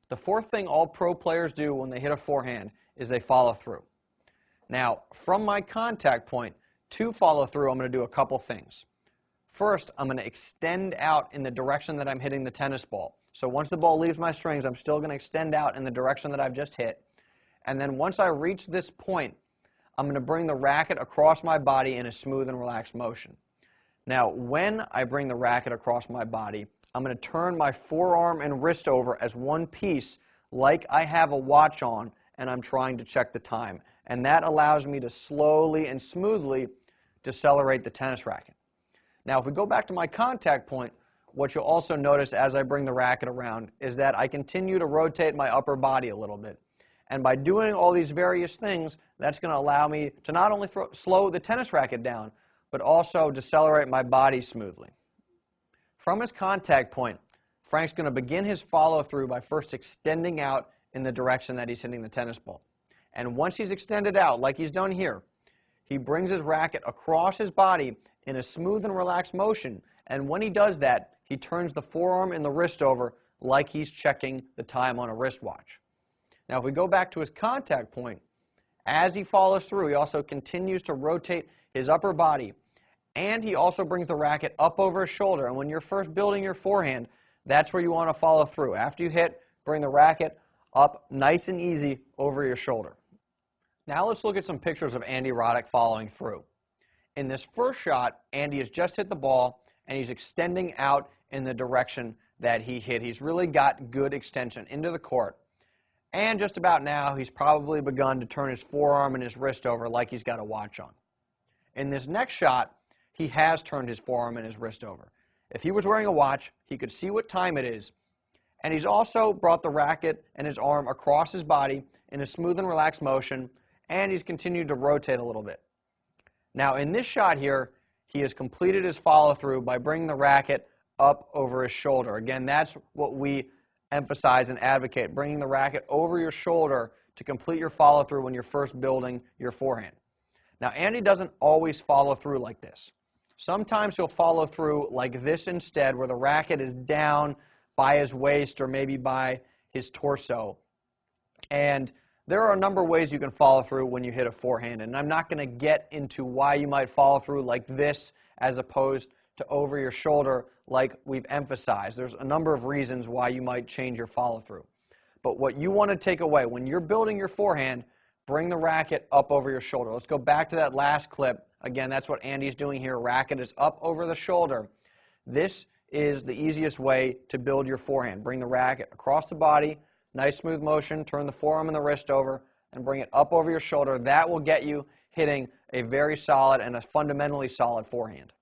The fourth thing all pro players do when they hit a forehand is they follow through. Now, from my contact point to follow through, I'm going to do a couple things. First, I'm going to extend out in the direction that I'm hitting the tennis ball. So once the ball leaves my strings, I'm still going to extend out in the direction that I've just hit. And then once I reach this point, I'm going to bring the racket across my body in a smooth and relaxed motion. Now, when I bring the racket across my body, I'm going to turn my forearm and wrist over as one piece like I have a watch on and I'm trying to check the time. And that allows me to slowly and smoothly decelerate the tennis racket. Now, if we go back to my contact point, what you'll also notice as I bring the racket around is that I continue to rotate my upper body a little bit. And by doing all these various things, that's going to allow me to not only slow the tennis racket down, but also decelerate my body smoothly. From his contact point, Frank's going to begin his follow-through by first extending out in the direction that he's hitting the tennis ball. And once he's extended out, like he's done here, he brings his racket across his body in a smooth and relaxed motion. And when he does that, he turns the forearm and the wrist over like he's checking the time on a wristwatch. Now, if we go back to his contact point, as he follows through, he also continues to rotate his upper body, and he also brings the racket up over his shoulder. And when you're first building your forehand, that's where you want to follow through. After you hit, bring the racket up nice and easy over your shoulder. Now let's look at some pictures of Andy Roddick following through. In this first shot, Andy has just hit the ball, and he's extending out in the direction that he hit. He's really got good extension into the court. And just about now, he's probably begun to turn his forearm and his wrist over like he's got a watch on. In this next shot, he has turned his forearm and his wrist over. If he was wearing a watch, he could see what time it is. And he's also brought the racket and his arm across his body in a smooth and relaxed motion, and he's continued to rotate a little bit. Now, in this shot here, he has completed his follow-through by bringing the racket up over his shoulder. Again, that's what we emphasize and advocate, bringing the racket over your shoulder to complete your follow-through when you're first building your forehand. Now, Andy doesn't always follow through like this. Sometimes he'll follow through like this instead, where the racket is down by his waist or maybe by his torso. And there are a number of ways you can follow through when you hit a forehand, and I'm not going to get into why you might follow through like this as opposed to over your shoulder like we've emphasized. There's a number of reasons why you might change your follow-through. But what you want to take away, when you're building your forehand, bring the racket up over your shoulder. Let's go back to that last clip. Again, that's what Andy's doing here. Racket is up over the shoulder. This is the easiest way to build your forehand. Bring the racket across the body, nice smooth motion, turn the forearm and the wrist over, and bring it up over your shoulder. That will get you hitting a very solid and a fundamentally solid forehand.